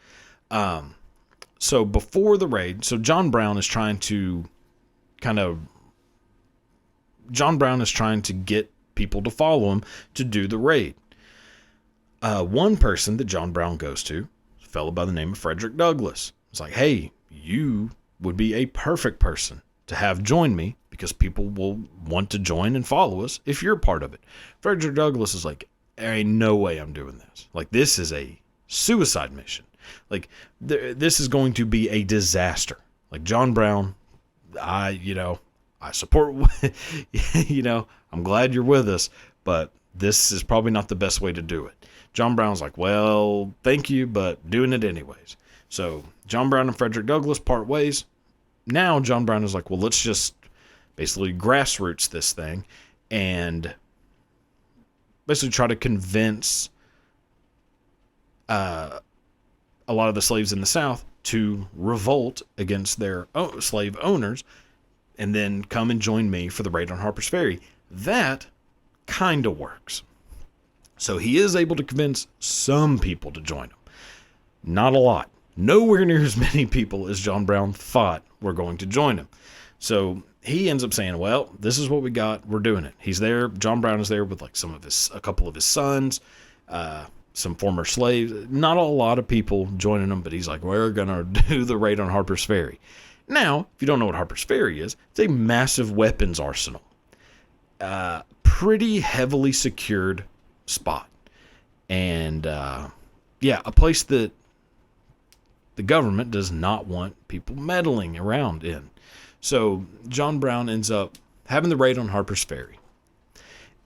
S1: So before the raid, so John Brown is trying to get people to follow him to do the raid. One person that John Brown goes to, a fellow by the name of Frederick Douglass. It's like, hey, you would be a perfect person to have join me because people will want to join and follow us if you're part of it. Frederick Douglass is like, there ain't no way I'm doing this. Like, this is a suicide mission. Like, this is going to be a disaster. Like, John Brown, I support, I'm glad you're with us, but this is probably not the best way to do it. John Brown's like, well, thank you, but doing it anyways. So John Brown and Frederick Douglass part ways. Now John Brown is like, well, let's just basically grassroots this thing and basically try to convince a lot of the slaves in the South to revolt against their slave owners and then come and join me for the raid on Harper's Ferry. That kind of works. So he is able to convince some people to join him. Not a lot. Nowhere near as many people as John Brown thought were going to join him. So he ends up saying, well, this is what we got. We're doing it. He's there. John Brown is there with like a couple of his sons, some former slaves. Not a lot of people joining him, but he's like, we're going to do the raid on Harper's Ferry. Now, if you don't know what Harper's Ferry is, it's a massive weapons arsenal. Pretty heavily secured spot. And, a place that the government does not want people meddling around in. So John Brown ends up having the raid on Harper's Ferry.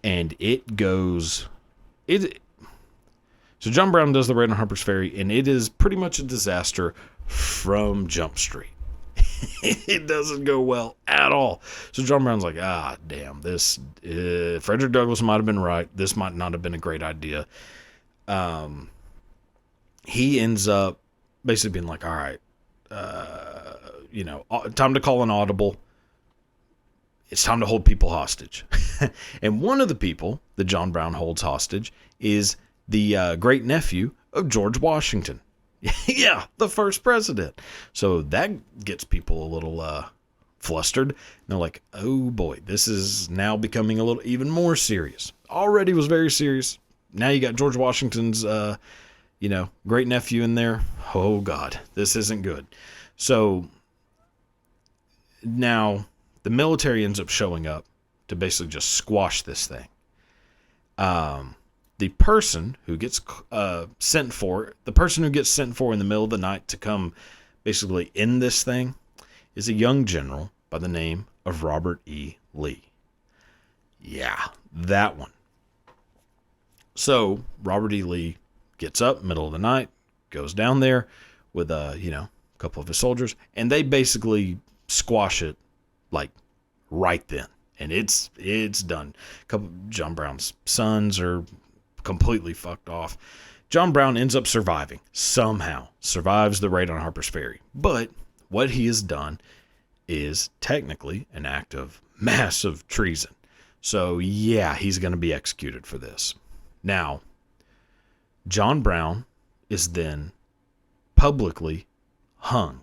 S1: And it goes... So John Brown does the raid on Harper's Ferry, and it is pretty much a disaster from Jump Street. It doesn't go well at all. So John Brown's like, damn, this... Frederick Douglass might have been right. This might not have been a great idea. He ends up basically being like, all right, time to call an audible. It's time to hold people hostage. And one of the people that John Brown holds hostage is the great nephew of George Washington. Yeah, the first president. So that gets people a little flustered. And they're like, oh boy, this is now becoming a little even more serious. Already was very serious. Now you got George Washington's, great nephew in there. Oh God, this isn't good. So now the military ends up showing up to basically just squash this thing. The person who gets sent for in the middle of the night to come basically end this thing is a young general by the name of Robert E. Lee. Yeah, that one. So Robert E. Lee gets up middle of the night, goes down there with a couple of his soldiers, and they basically squash it like right then. And it's done. John Brown's sons are completely fucked off. John Brown ends up surviving somehow, survives the raid on Harper's Ferry. But what he has done is technically an act of massive treason. So yeah, he's going to be executed for this. Now, John Brown is then publicly hung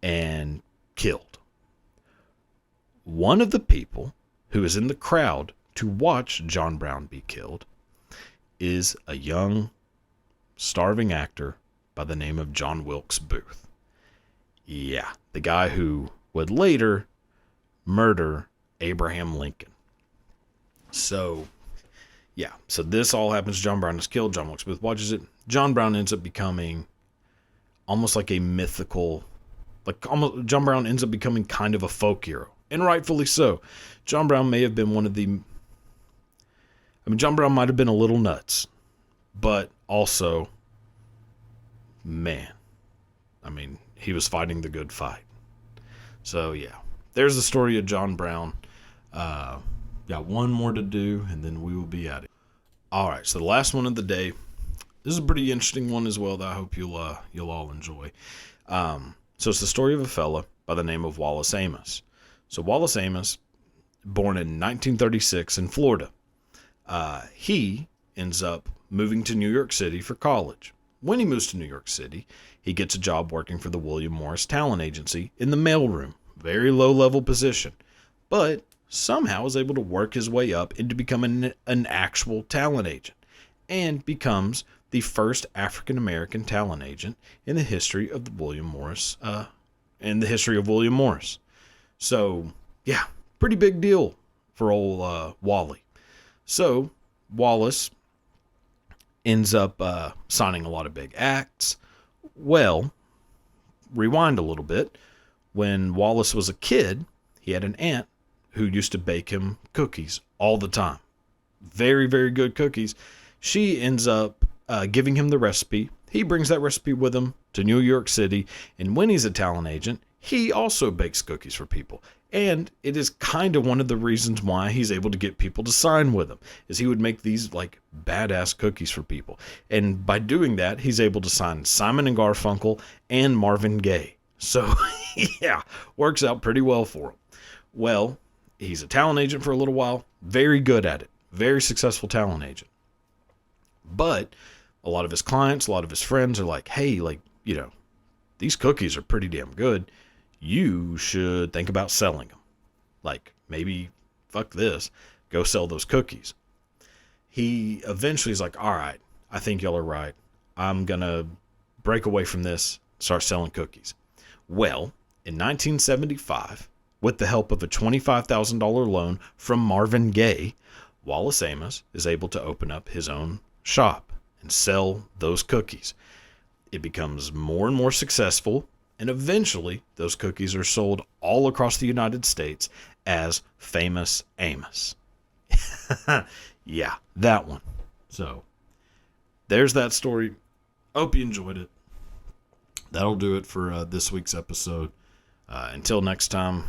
S1: and killed. One of the people who is in the crowd to watch John Brown be killed is a young, starving actor by the name of John Wilkes Booth. Yeah, the guy who would later murder Abraham Lincoln. So, yeah, so this all happens. John Brown is killed. John Wilkes Booth watches it. John Brown ends up becoming almost like a mythical, John Brown ends up becoming kind of a folk hero. And rightfully so. John Brown may have been John Brown might have been a little nuts, but also, man, he was fighting the good fight. So yeah, there's the story of John Brown. Got one more to do, and then we will be at it. All right, so the last one of the day. This is a pretty interesting one as well that I hope you'll all enjoy. So it's the story of a fella by the name of Wallace Amos. So Wallace Amos, born in 1936 in Florida. He ends up moving to New York City for college. When he moves to New York City, he gets a job working for the William Morris Talent Agency in the mailroom. Very low-level position. But somehow is able to work his way up into becoming an actual talent agent. And becomes the first African-American talent agent in the history of the William Morris, William Morris. So, yeah, pretty big deal for old Wally. So, Wallace ends up signing a lot of big acts. Well, rewind a little bit. When Wallace was a kid, he had an aunt who used to bake him cookies all the time. Very, very good cookies. She ends up giving him the recipe. He brings that recipe with him to New York City. And when he's a talent agent, he also bakes cookies for people. And it is kind of one of the reasons why he's able to get people to sign with him, is he would make these badass cookies for people. And by doing that, he's able to sign Simon and Garfunkel and Marvin Gaye. So yeah, works out pretty well for him. Well, he's a talent agent for a little while, very good at it, very successful talent agent. But a lot of his clients, a lot of his friends are like, hey, these cookies are pretty damn good. You should think about selling them. Maybe, fuck this, go sell those cookies. He eventually is like, all right, I think y'all are right. I'm going to break away from this, start selling cookies. Well, in 1975, with the help of a $25,000 loan from Marvin Gaye, Wallace Amos is able to open up his own shop and sell those cookies. It becomes more and more successful, and eventually those cookies are sold all across the United States as Famous Amos. Yeah, that one. So, there's that story. Hope you enjoyed it. That'll do it for this week's episode. Until next time,